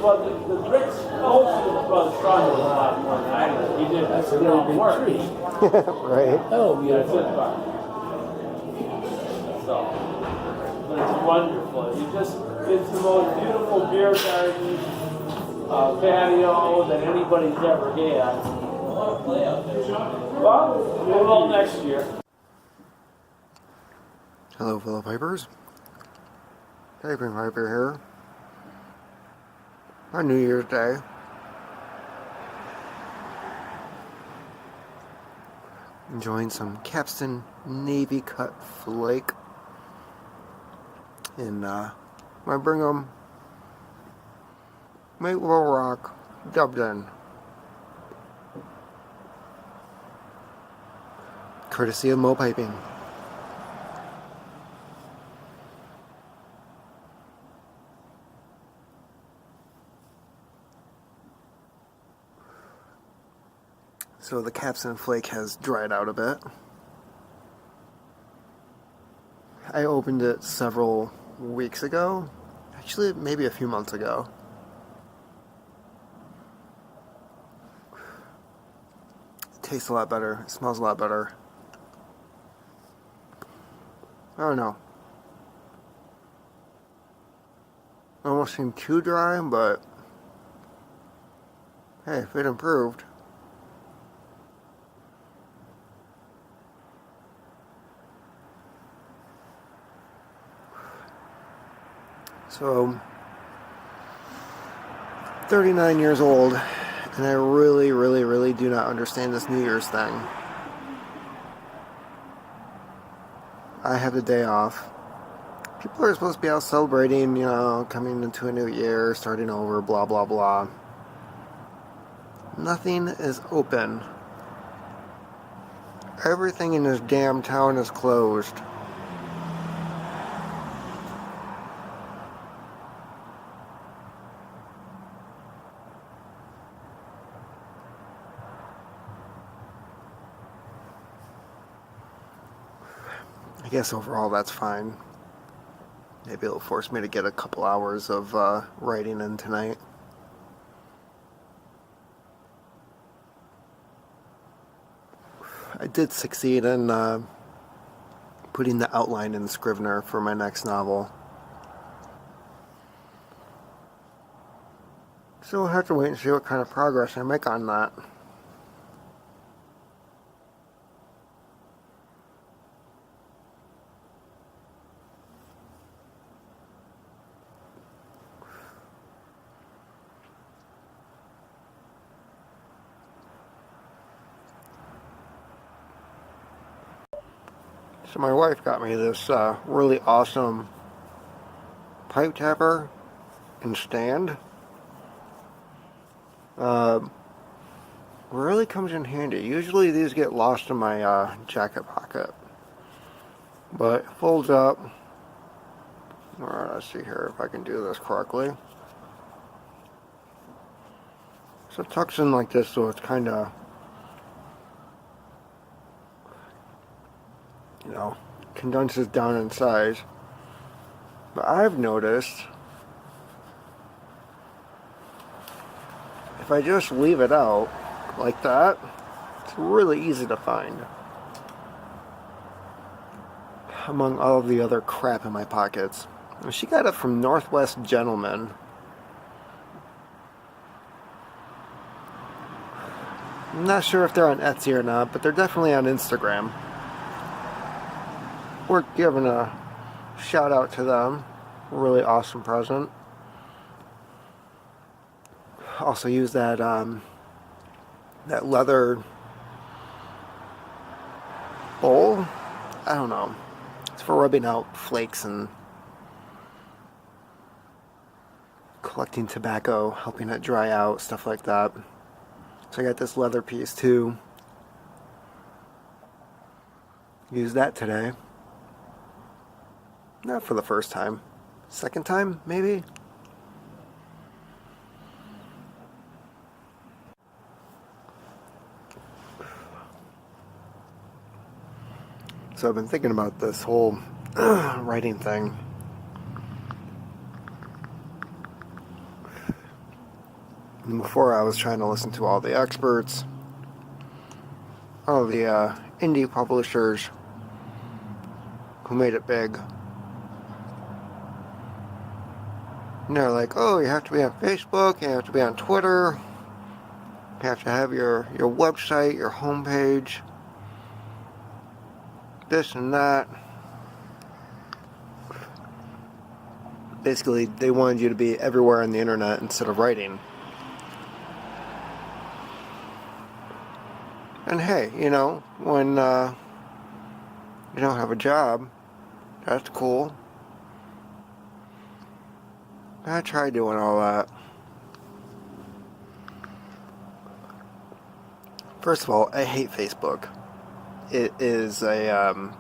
Well, the bricks, most of the brother Strong was a lot more than I did. He did That's a all really the big work. tree. Right. Oh, That's beautiful. it, so, but it's wonderful. It's the most beautiful beer garden patio that anybody's ever had. I want to play out there. Well, we will next year. Hello, fellow Pipers. Piping Piper here. On New Year's Day. Enjoying some Capstan Navy Cut Flake in my Brigham, Maple Rock, Dublin. Courtesy of Mo Piping. So the Capstan Flake has dried out a bit. I opened it several weeks ago. Actually, maybe a few months ago. It tastes a lot better. It smells a lot better. I don't know. Almost seemed too dry, but hey, if it improved. So, 39 years old, and I really do not understand this New Year's thing. I have the day off. People are supposed to be out celebrating, you know, coming into a new year, starting over, blah blah blah. Nothing is open. Everything in this damn town is closed. I guess overall that's fine. Maybe it'll force me to get a couple hours of writing in tonight. I did succeed in putting the outline in Scrivener for my next novel. So we'll have to wait and see what kind of progress I make on that. So my wife got me this really awesome pipe tapper and stand. Really comes in handy. Usually these get lost in my jacket pocket, but it folds up. Alright, let's see here if I can do this correctly. So it tucks in like this, so it's kind of, you know, condenses down in size. But I've noticed if I just leave it out like that, it's really easy to find among all of the other crap in my pockets. And she got it from Northwest Gentleman. I'm not sure if they're on Etsy or not, but they're definitely on Instagram. We're giving a shout out to them. Really awesome present. Also use that that leather bowl. I don't know. It's for rubbing out flakes and collecting tobacco, helping it dry out, stuff like that. So I got this leather piece too. Used that today. Not for the first time. Second time, maybe? So I've been thinking about this whole writing thing. And before I was trying to listen to all the experts, all the indie publishers who made it big. And they're like, oh, you have to be on Facebook, you have to be on Twitter, you have to have your website, your homepage, this and that. Basically, they wanted you to be everywhere on the internet instead of writing. And hey, you know, when you don't have a job, that's cool. I tried doing all that. First of all, I hate Facebook. It is a,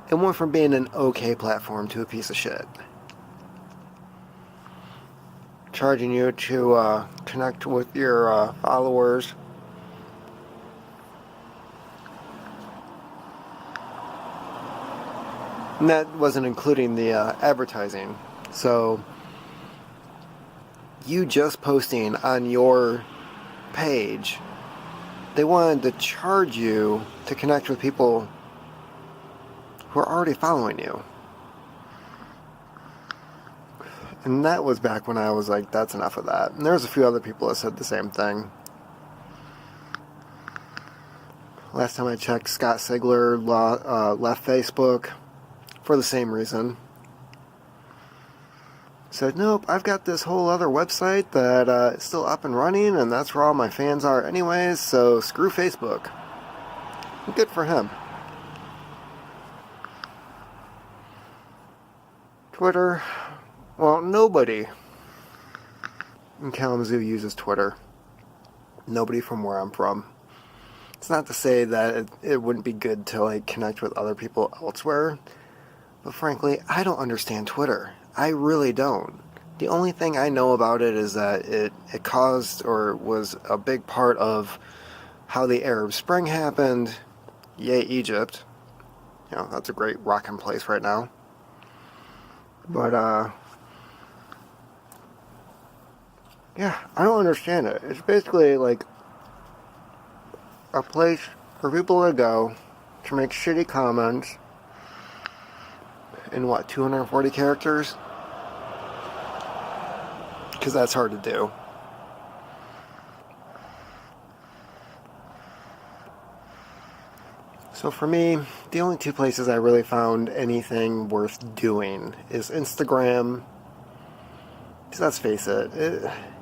it went from being an okay platform to a piece of shit. Charging you to connect with your followers. And that wasn't including the advertising. So, you just posting on your page, they wanted to charge you to connect with people who are already following you. And that was back when I was like, that's enough of that. And there's a few other people that said the same thing. Last time I checked, Scott Sigler left Facebook for the same reason. Said, nope, I've got this whole other website that is still up and running, and that's where all my fans are anyways, so screw Facebook. Good for him. Twitter, well, nobody in Kalamazoo uses Twitter. Nobody from where I'm from. It's not to say that it wouldn't be good to like connect with other people elsewhere, but frankly, I don't understand Twitter. I really don't. The only thing I know about it is that it caused or was a big part of how the Arab Spring happened. Yay, Egypt. You know, that's a great rocking place right now. But, yeah, I don't understand it. It's basically like a place for people to go to make shitty comments in 240 characters? Because that's hard to do. So for me, the only two places I really found anything worth doing is Instagram. Because let's face it,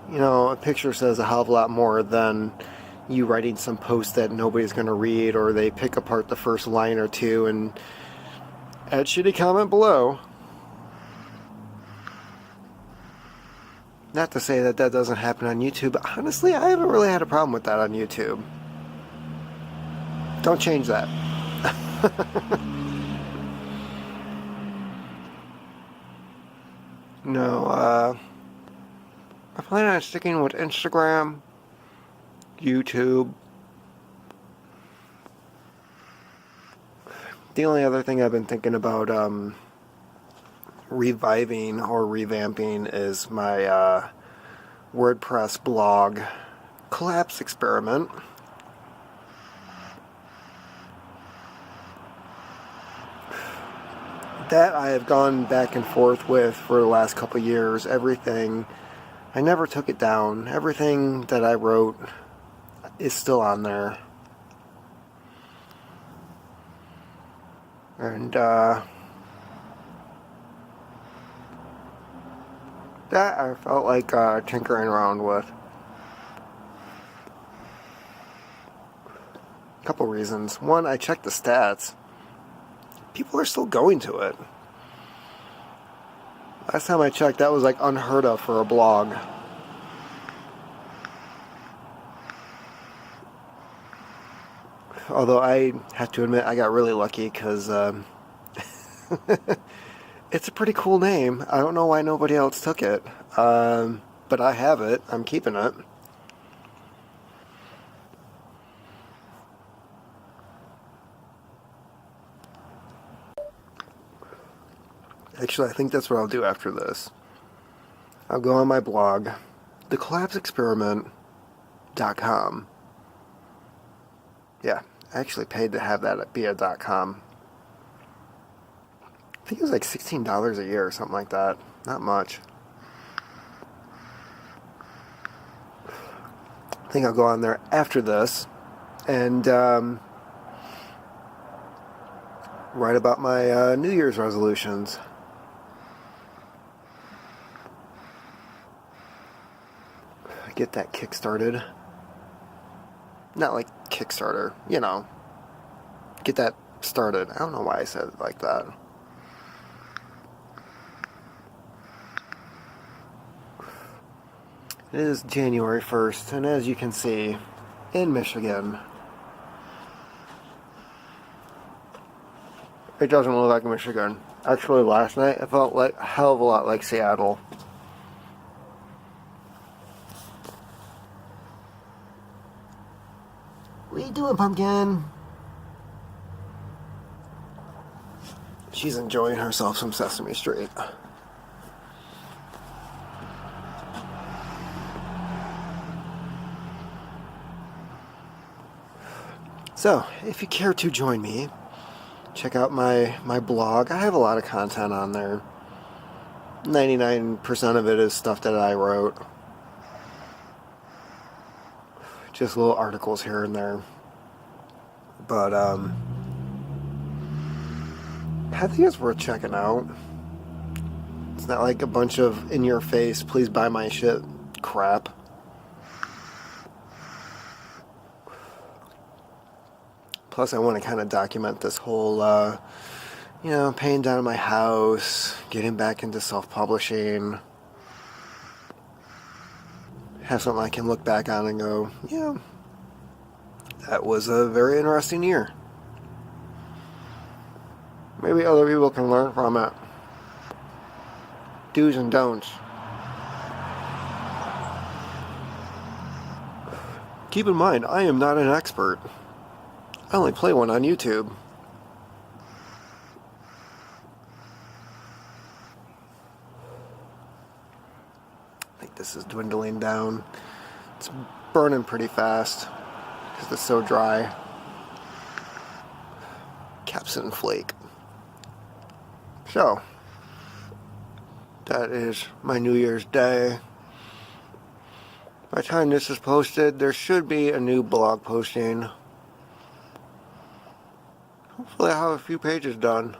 you know, a picture says a hell of a lot more than you writing some post that nobody's going to read, or they pick apart the first line or two and add shitty comment below. Not to say that that doesn't happen on YouTube, but honestly, I haven't really had a problem with that on YouTube. Don't change that. No, I plan on sticking with Instagram, YouTube. The only other thing I've been thinking about reviving or revamping is my WordPress blog collapse experiment. That I have gone back and forth with for the last couple of years. Everything, I never took it down. Everything that I wrote is still on there. And that I felt like tinkering around with. A couple reasons. One, I checked the stats. People are still going to it. Last time I checked, that was like unheard of for a blog. Although I have to admit, I got really lucky because it's a pretty cool name. I don't know why nobody else took it. But I have it. I'm keeping it. Actually, I think that's what I'll do after this. I'll go on my blog, thecollapseexperiment.com. Yeah, I actually paid to have that be a .com. I think it was like $16 a year or something like that. Not much. I think I'll go on there after this and write about my New Year's resolutions. Get that kick-started. Not like Kickstarter, you know. Get that started. I don't know why I said it like that. It is January 1st, and as you can see, in Michigan, it doesn't look like Michigan. Actually, last night, it felt like a hell of a lot like Seattle. What are you doing, Pumpkin? She's enjoying herself some Sesame Street. So, if you care to join me, check out my blog. I have a lot of content on there. 99% of it is stuff that I wrote. Just little articles here and there. But, I think it's worth checking out. It's not like a bunch of in-your-face, please buy my shit crap. Plus, I want to kind of document this whole, paying down my house, getting back into self-publishing. Have something I can look back on and go, yeah, that was a very interesting year. Maybe other people can learn from it. Do's and don'ts. Keep in mind, I am not an expert. I only play one on YouTube. I think this is dwindling down. It's burning pretty fast because it's so dry. Capsaicin flake. So, that is my New Year's Day. By the time this is posted, there should be a new blog posting. Hopefully I'll have a few pages done.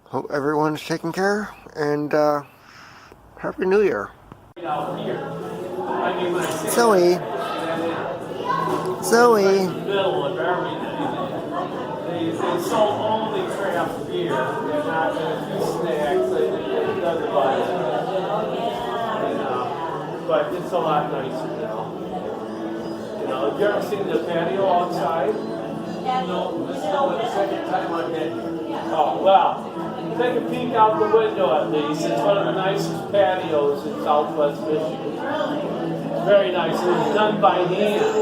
Hope everyone's taking care, and Happy New Year. Zoe. Middle of everything. They sold only craft beer. They're not going to do snacks. They otherwise. But it's a lot nicer now. Have you ever seen the patio outside? No, this is only the second time I've been here. Oh, well, take a peek out the window at least. It's one of the nicest patios in Southwest Michigan. Very nice. It was done by hand. It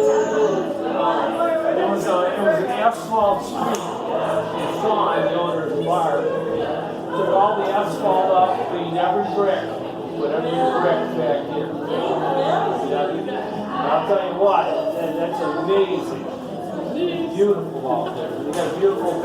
was an asphalt street. And Sean, the owner of the bar, took all the asphalt off, cleaned every brick, put every brick back in. I'll tell you what, that's amazing. Beautiful out there. They got beautiful